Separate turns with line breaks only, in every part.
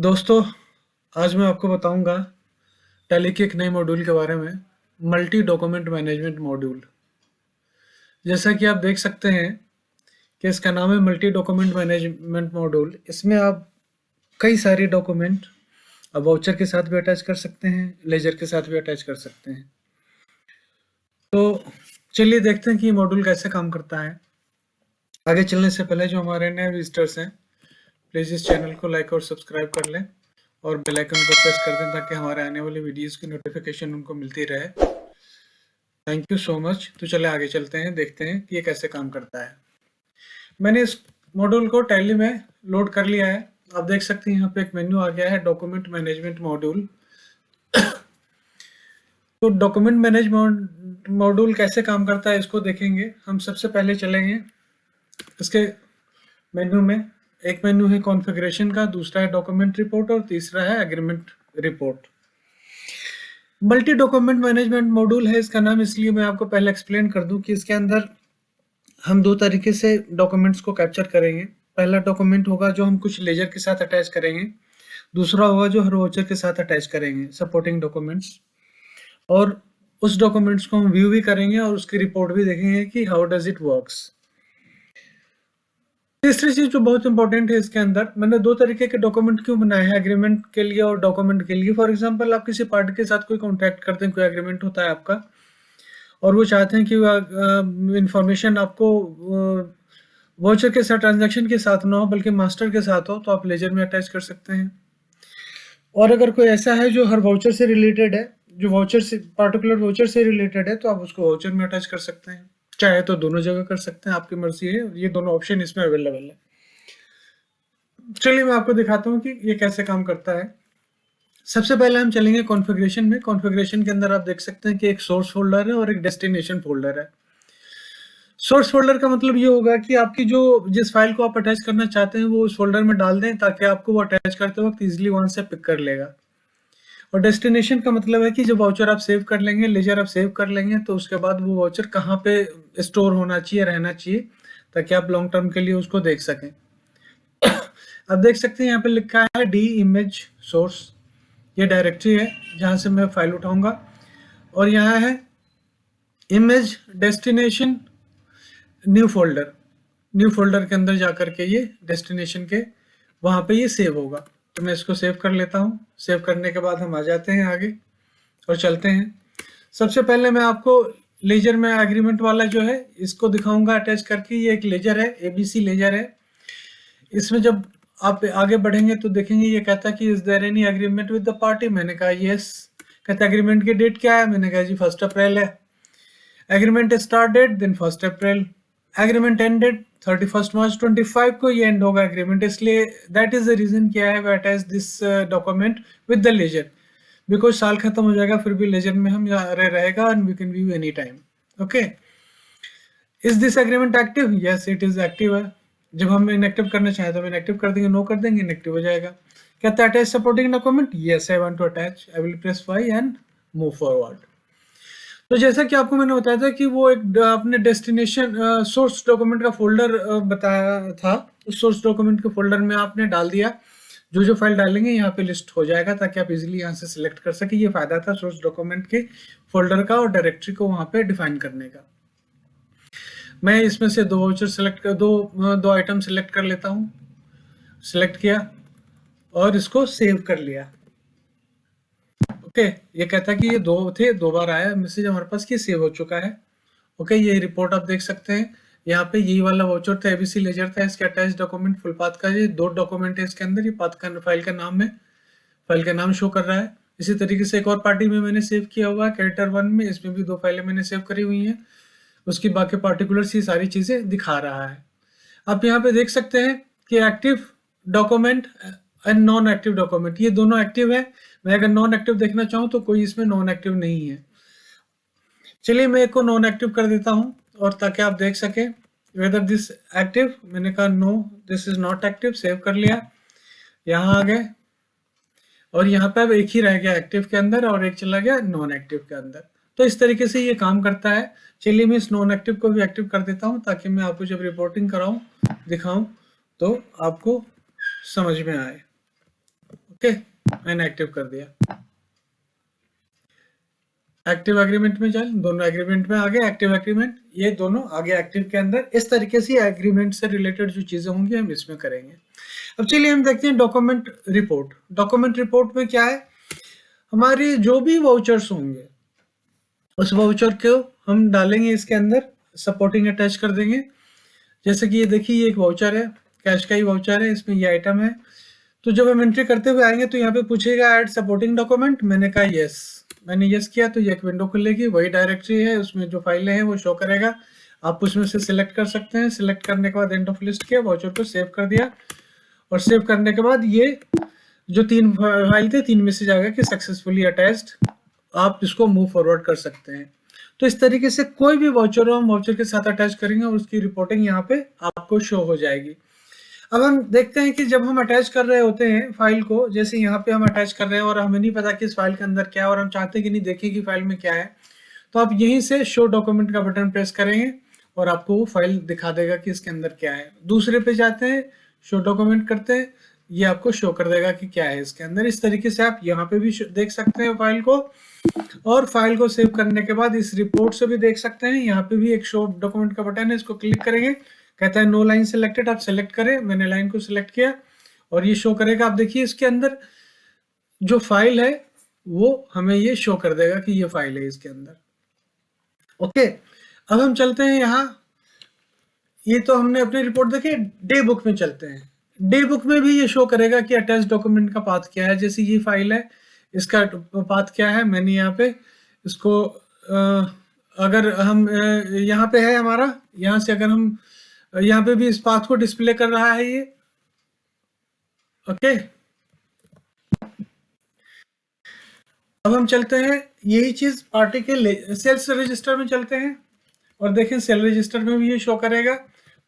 दोस्तों, आज मैं आपको बताऊंगा टैली के एक नए मॉड्यूल के बारे में, मल्टी डॉक्यूमेंट मैनेजमेंट मॉड्यूल। जैसा कि आप देख सकते हैं कि इसका नाम है मल्टी डॉक्यूमेंट मैनेजमेंट मॉड्यूल। इसमें आप कई सारे डॉक्यूमेंट अब वाउचर के साथ भी अटैच कर सकते हैं, लेजर के साथ भी अटैच कर सकते हैं। तो चलिए देखते हैं कि ये मॉड्यूल कैसे काम करता है। आगे चलने से पहले जो हमारे नए विजिटर्स हैं, प्लीज़ इस चैनल को लाइक और सब्सक्राइब कर लें और बेल आइकन को प्रेस कर दें ताकि हमारे आने वाली वीडियोस की नोटिफिकेशन उनको मिलती रहे। Thank you so much. तो चले आगे चलते हैं, देखते हैं कि ये कैसे काम करता है। मैंने इस मॉड्यूल को टैली में लोड कर लिया है। आप देख सकते हैं यहाँ पे एक मेन्यू आ गया है, डॉक्यूमेंट मैनेजमेंट मॉड्यूल। तो डॉक्यूमेंट मैनेजमेंट मॉड्यूल कैसे काम करता है इसको देखेंगे। हम सबसे पहले चलेंगे इसके मेन्यू में। एक मेन्यू है कॉन्फ़िगरेशन का, दूसरा है डॉक्यूमेंट रिपोर्ट और तीसरा है agreement report. Multi document management module है इसका नाम, इसलिए मैं आपको पहले एक्सप्लेन कर दूं कि इसके अंदर हम दो तरीके से डॉक्यूमेंट्स को कैप्चर करेंगे। पहला डॉक्यूमेंट होगा जो हम कुछ लेजर के साथ अटैच करेंगे, दूसरा होगा जो हर वाउचर के साथ अटैच करेंगे, सपोर्टिंग डॉक्यूमेंट्स। और उस डॉक्यूमेंट्स को हम व्यू भी करेंगे और उसकी रिपोर्ट भी देखेंगे कि हाउ डज इट वर्क्स। तीसरी चीज जो बहुत इंपॉर्टेंट है इसके अंदर, मैंने दो तरीके के डॉक्यूमेंट क्यों बनाए हैं, एग्रीमेंट के लिए और डॉक्यूमेंट के लिए। फॉर एग्जांपल, आप किसी पार्टी के साथ कोई कॉन्ट्रैक्ट करते हैं, कोई एग्रीमेंट होता है आपका, और वो चाहते हैं कि इंफॉर्मेशन आपको वाउचर के साथ, ट्रांजैक्शन के साथ ना हो बल्कि मास्टर के साथ हो, तो आप लेजर में अटैच कर सकते हैं। और अगर कोई ऐसा है जो हर वाउचर से रिलेटेड है, जो वाउचर से, पार्टिकुलर वाउचर से रिलेटेड है, तो आप उसको वाउचर में अटैच कर सकते हैं। चाहे तो दोनों जगह कर सकते हैं, आपकी मर्जी है। ये दोनों ऑप्शन इसमें अवेलेबल है। चलिए मैं आपको दिखाता हूँ कि ये कैसे काम करता है। सबसे पहले हम चलेंगे कॉन्फ़िगरेशन में। कॉन्फ़िगरेशन के अंदर आप देख सकते हैं कि एक सोर्स फोल्डर है और एक डेस्टिनेशन फोल्डर है। सोर्स फोल्डर का मतलब ये होगा कि आपकी जो जिस फाइल को आप अटैच करना चाहते हैं वो उस फोल्डर में डाल दें ताकि आपको वो अटैच करते वक्त इजीली वहां से पिक कर लेगा। और डेस्टिनेशन का मतलब है कि जब वाउचर आप सेव कर लेंगे, लेजर आप सेव कर लेंगे, तो उसके बाद वो वाउचर कहाँ पे स्टोर होना चाहिए, रहना चाहिए, ताकि आप लॉन्ग टर्म के लिए उसको देख सकें। अब देख सकते हैं यहाँ पे लिखा है डी इमेज सोर्स। ये डायरेक्टरी है जहाँ से मैं फाइल उठाऊंगा। और यहाँ है image destination new folder. New folder के अंदर जाकर के ये डेस्टिनेशन के वहाँ पे ये सेव होगा। तो मैं इसको सेव कर लेता हूँ। सेव करने के बाद हम आ जाते हैं आगे और चलते हैं। सबसे पहले मैं आपको लेजर में एग्रीमेंट वाला जो है इसको दिखाऊंगा अटैच करके। ये एक लेजर है, एबीसी लेजर है। इसमें जब आप आगे बढ़ेंगे तो देखेंगे ये कहता है कि is there any agreement with the party. मैंने कहा यस। कहता है एग्रीमेंट की डेट क्या है, मैंने कहा जी 1 अप्रैल है। Agreement start date then 1 April. Agreement end date 31 March 25 को ये एंड होगा एग्रीमेंट। इसलिए दैट इज द रीजन क्या है we attach this document with the ledger, because साल खत्म हो जाएगा फिर भी लेजर में हम रहेगा and we can view any time. Okay, is this agreement active? Yes it is active है। जब हम इनएक्टिव करना चाहें तो हम इनएक्टिव कर देंगे, नो कर देंगे इनएक्टिव हो जाएगा। कहता है attach supporting document. Yes I want to attach. I will press Y and move forward. तो जैसा कि आपको मैंने बताया था कि वो एक अपने डेस्टिनेशन सोर्स डॉक्यूमेंट का फोल्डर बताया था, उस सोर्स डॉक्यूमेंट के फोल्डर में आपने डाल दिया। जो जो फाइल डालेंगे यहाँ पे लिस्ट हो जाएगा ताकि आप इजीली यहाँ से सिलेक्ट कर सके। ये फायदा था सोर्स डॉक्यूमेंट के फोल्डर का और डायरेक्टरी को वहाँ पे डिफाइन करने का। मैं इसमें से दो वाउचर सेलेक्ट कर दो आइटम सेलेक्ट कर लेता हूँ। सेलेक्ट किया और इसको सेव कर लिया। ओके, ये कहता है कि ये दो थे, 2 बार आया मैसेज हमारे पास कि सेव हो चुका है। ओके, ये रिपोर्ट आप देख सकते हैं। यहाँ पे यही वाला वाउचर था, एबीसी लेजर था। इसके अटैच डॉक्यूमेंट फुल पाथ का, ये 2 डॉक्यूमेंट है इसके अंदर। ये पाथ का फाइल का नाम है, फाइल का नाम शो कर रहा है। इसी तरीके से एक और पार्टी में मैंने सेव किया हुआ है, कैरेक्टर 1 में। इसमें भी 2 फाइलें मैंने सेव करी हुई हैं। उसकी बाकी पार्टिकुलर्स, ये सारी चीजें दिखा रहा है। आप यहाँ पे देख सकते हैं कि active document and non active document, ये दोनों एक्टिव है। मैं अगर नॉन एक्टिव देखना चाहूँ तो कोई इसमें नॉन एक्टिव नहीं है। चलिए मैं एक को नॉन एक्टिव कर देता हूँ और ताकि आप देख सकें वेदर दिस एक्टिव। मैंने कहा no this is not active, save कर लिया। यहाँ आ गए और यहाँ पे अब एक ही रह गया एक्टिव के अंदर और एक चला गया नॉन एक्टिव के अंदर। तो इस तरीके से ये काम करता है। चलिए मैं इस नॉन एक्टिव को भी एक्टिव कर देता हूँ ताकि मैं आपको जब रिपोर्टिंग कराऊं, दिखाऊं, तो आपको समझ में आए। ओके, मैंने एक्टिव कर दिया। एक्टिव एग्रीमेंट में चल, दोनों एग्रीमेंट में आ गए, एक्टिव एग्रीमेंट, ये दोनों आ गए एक्टिव के अंदर। इस तरीके से एग्रीमेंट से रिलेटेड जो चीजें होंगी हम इसमें करेंगे। अब चलिए हम देखते हैं डॉक्यूमेंट रिपोर्ट। डॉक्यूमेंट रिपोर्ट में क्या है, हमारी जो भी वाउचर्स होंगे उस वाउचर को हम डालेंगे इसके अंदर, सपोर्टिंग अटैच कर देंगे। जैसे कि ये देखिए, ये एक वाउचर है, कैश का ही वाउचर है, इसमें ये आइटम है। तो जब हम एंट्री करते हुए आएंगे तो यहाँ पे पूछेगा ऐड सपोर्टिंग डॉक्यूमेंट, मैंने कहा यस, मैंने यस किया तो ये एक विंडो खुलेगी, वही डायरेक्टरी है, उसमें जो फाइलें हैं वो शो करेगा। आप उसमें से सिलेक्ट कर सकते हैं। सिलेक्ट करने के बाद एंड ऑफ लिस्ट किया, वाउचर को सेव कर दिया, और सेव करने के बाद ये जो 3 फाइल थे 3 में से जाएगा कि सक्सेसफुली अटैच्ड, आप इसको मूव फॉरवर्ड कर सकते हैं। तो इस तरीके से कोई भी वाउचर हम वाउचर के साथ अटैच करेंगे और उसकी रिपोर्टिंग यहाँ पे आपको शो हो जाएगी। अब हम देखते हैं कि जब हम अटैच कर रहे होते हैं फाइल को, जैसे यहाँ पे हम अटैच कर रहे हैं और हमें नहीं पता कि इस फाइल के अंदर क्या है और हम चाहते हैं कि नहीं देखें कि फाइल में क्या है, तो आप यहीं से शो डॉक्यूमेंट का बटन प्रेस करेंगे और आपको वो फाइल दिखा देगा कि इसके अंदर क्या है। दूसरे पे जाते हैं, शो डॉक्यूमेंट करते हैं, ये आपको शो कर देगा कि क्या है इसके अंदर। इस तरीके से आप यहाँ पे भी देख सकते हैं फाइल को, और फाइल को सेव करने के बाद इस रिपोर्ट से भी देख सकते हैं। यहाँ पे भी एक शो डॉक्यूमेंट का बटन है, इसको क्लिक करेंगे, कहता है नो लाइन सिलेक्टेड, आप सेलेक्ट करें, मैंने लाइन को सिलेक्ट किया और ये शो करेगा। आप देखिए इसके अंदर जो फाइल है वो हमें ये शो कर देगा कि ये फाइल है इसके अंदर। ओके, अब हम चलते हैं यहाँ, ये तो हमने अपनी रिपोर्ट देखी। डे बुक में चलते हैं। डे बुक में भी ये शो करेगा कि अटैच डॉक्यूमेंट का पाथ क्या है। जैसे ये फाइल है, इसका पाथ क्या है, मैंने यहाँ पे इसको अगर हम यहाँ पे है हमारा, यहाँ से अगर हम यहाँ पे भी इस पाथ को डिस्प्ले कर रहा है ये। ओके, अब हम चलते हैं, यही चीज पार्टी के सेल्स रजिस्टर में चलते हैं और देखें सेल रजिस्टर में भी ये शो करेगा।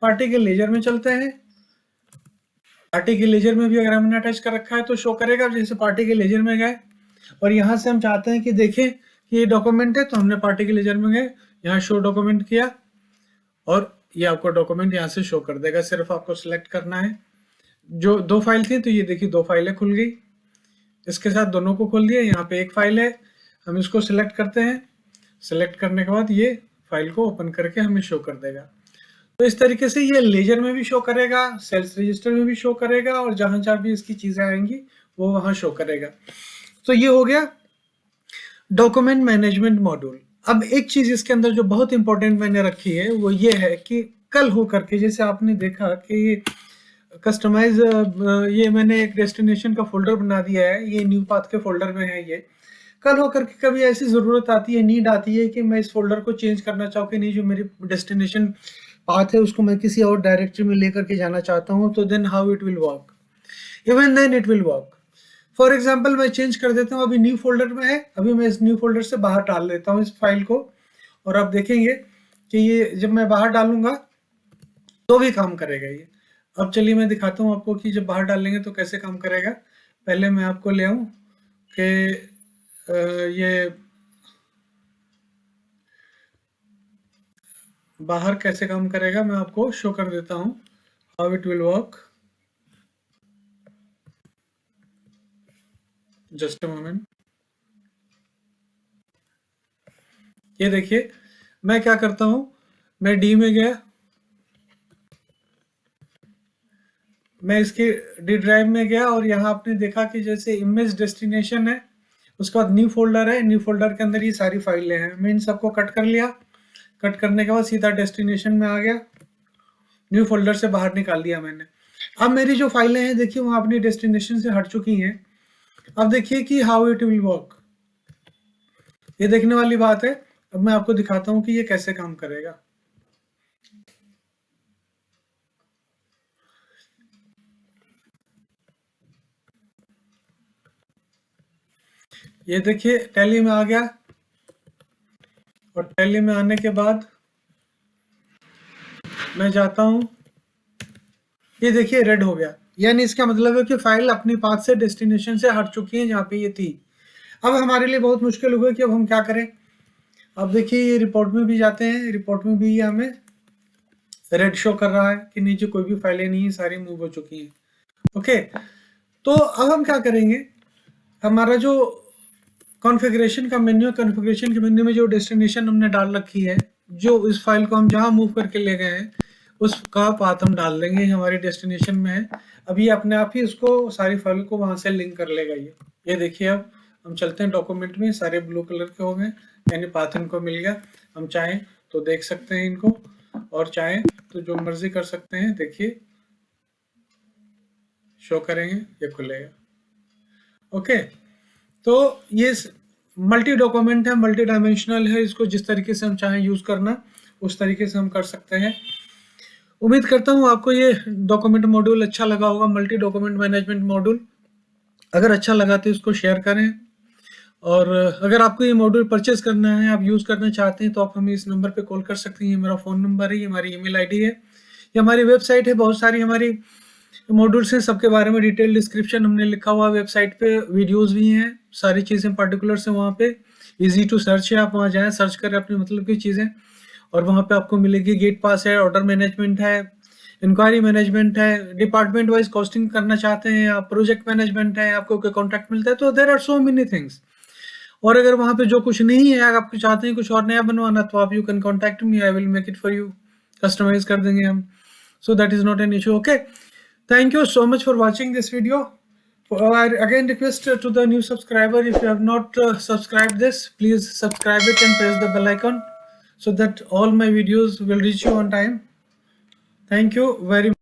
पार्टी के लेजर में चलते हैं। पार्टी के लेजर में भी अगर हमने अटैच कर रखा है तो शो करेगा। जैसे पार्टी के लेजर में गए और यहाँ से हम चाहते हैं कि देखें कि ये डॉक्यूमेंट है, तो हमने पार्टी के लेजर में गए, यहाँ शो डॉक्यूमेंट किया और ये आपको डॉक्यूमेंट यहाँ से शो कर देगा। सिर्फ आपको सिलेक्ट करना है। जो 2 फाइल थी तो ये देखिए 2 फाइलें खुल गई, इसके साथ दोनों को खोल दिया। यहाँ पे एक फाइल है, हम इसको सिलेक्ट करते हैं। सिलेक्ट करने के बाद ये फाइल को ओपन करके हमें शो कर देगा। तो इस तरीके से ये लेजर में भी शो करेगा, सेल्स रजिस्टर में भी शो करेगा, और जहां जहां भी इसकी चीजें आएंगी वो वहां शो करेगा। तो ये हो गया डॉक्यूमेंट मैनेजमेंट मॉड्यूल। अब एक चीज इसके अंदर जो बहुत इंपॉर्टेंट मैंने रखी है वो ये है कि कल हो करके, जैसे आपने देखा कि कस्टमाइज, ये मैंने एक डेस्टिनेशन का फोल्डर बना दिया है, ये न्यू पाथ के फोल्डर में है। ये कल होकर के कभी ऐसी जरूरत आती है, नीड आती है कि मैं इस फोल्डर को चेंज करना चाहूँ कि नहीं, जो मेरी डेस्टिनेशन पाथ है उसको मैं किसी और डायरेक्टरी में लेकर के जाना चाहता हूँ, तो then how it will work. Even then it will work. For example मैं चेंज कर देता हूँ, अभी न्यू फोल्डर में है, अभी मैं इस न्यू फोल्डर से बाहर डाल देता हूँ इस फाइल को, और आप देखेंगे कि ये जब मैं बाहर डालूंगा तो भी काम करेगा ये। अब चलिए मैं दिखाता हूँ आपको कि जब बाहर डालेंगे तो कैसे काम करेगा। पहले मैं आपको ले आऊँ कि ये बाहर कैसे काम करेगा, मैं आपको शो कर देता हूँ how it will work. Just a moment. ये देखिए मैं क्या करता हूं, मैं डी में गया, मैं इसके डी ड्राइव में गया और यहाँ आपने देखा कि जैसे इमेज डेस्टिनेशन है, उसके बाद न्यू फोल्डर है, न्यू फोल्डर के अंदर ये सारी फाइलें हैं। मैं इन सबको कट कर लिया। कट करने के बाद सीधा डेस्टिनेशन में आ गया, न्यू फोल्डर से बाहर निकाल दिया मैंने। अब मेरी जो फाइलें हैं देखिए वो अपनी डेस्टिनेशन से हट चुकी हैं। अब देखिए कि हाउ इट विल वर्क, ये देखने वाली बात है। अब मैं आपको दिखाता हूं कि ये कैसे काम करेगा। ये देखिए टैली में आ गया, और टैली में आने के बाद मैं जाता हूं, ये देखिए रेड हो गया, यानी इसका मतलब है कि फाइल अपनी पाथ से डेस्टिनेशन से हट चुकी है जहां पे ये थी। अब हमारे लिए बहुत मुश्किल हो गया कि अब हम क्या करें। अब देखिए ये रिपोर्ट में भी जाते हैं, रिपोर्ट में भी ये हमें रेड शो कर रहा है कि नीचे कोई भी फाइलें नहीं है, सारी मूव हो चुकी हैं। ओके, तो अब हम क्या करेंगे, हमारा जो कॉन्फ़िगरेशन का मेन्यू, कॉन्फ़िगरेशन के मेन्यू में जो डेस्टिनेशन हमने डाल रखी है, जो इस फाइल को हम जहाँ मूव करके ले गए हैं उसका पाथ हम डाल देंगे, हमारी डेस्टिनेशन में है। अब ये अपने आप ही उसको सारी फाइल को वहाँ से लिंक कर लेगा। ये देखिए, अब हम चलते हैं डॉक्यूमेंट में, सारे ब्लू कलर के हो गए, यानी पाथ इनको मिल गया। हम चाहें तो देख सकते हैं इनको, और चाहें तो जो मर्जी कर सकते हैं। देखिए शो करेंगे, ये खुलेगा। ओके, तो ये मल्टी डॉक्यूमेंट है, मल्टी डायमेंशनल है, इसको जिस तरीके से हम चाहें यूज करना उस तरीके से हम कर सकते हैं। उम्मीद करता हूँ आपको ये डॉक्यूमेंट मॉड्यूल अच्छा लगा होगा, मल्टी डॉक्यूमेंट मैनेजमेंट मॉड्यूल। अगर अच्छा लगा तो इसको शेयर करें, और अगर आपको ये मॉड्यूल परचेज करना है, आप यूज करना चाहते हैं, तो आप हमें इस नंबर पे कॉल कर सकते हैं। ये मेरा फ़ोन नंबर है, ये हमारी ईमेल आईडी है, ये हमारी वेबसाइट है। बहुत सारी हमारी मॉड्यूल्स हैं, सबके बारे में डिटेल डिस्क्रिप्शन हमने लिखा हुआ वेबसाइट पे, वीडियोस भी हैं, सारी चीज़ें पर्टिकुलर से वहाँ पे इजी टू सर्च है। आप वहाँ जाएं, सर्च करें अपने मतलब की चीज़ें, और वहाँ पे आपको मिलेगी। गेट पास है, ऑर्डर मैनेजमेंट है, इंक्वायरी मैनेजमेंट है, डिपार्टमेंट वाइज कॉस्टिंग करना चाहते हैं आप, प्रोजेक्ट मैनेजमेंट है, आपको कोई कॉन्ट्रैक्ट मिलता है, तो there are so many things. और अगर वहाँ पे जो कुछ नहीं है, अगर आप चाहते हैं कुछ और नया बनवाना, तो आप you can contact me, I will make it for you, customise कर देंगे हम। So that is not an issue. Okay, thank you so much for watching this video. I again request to the new subscriber, if you have not subscribed this, please subscribe it and press the bell icon so that all my videos will reach you on time. Thank you very much.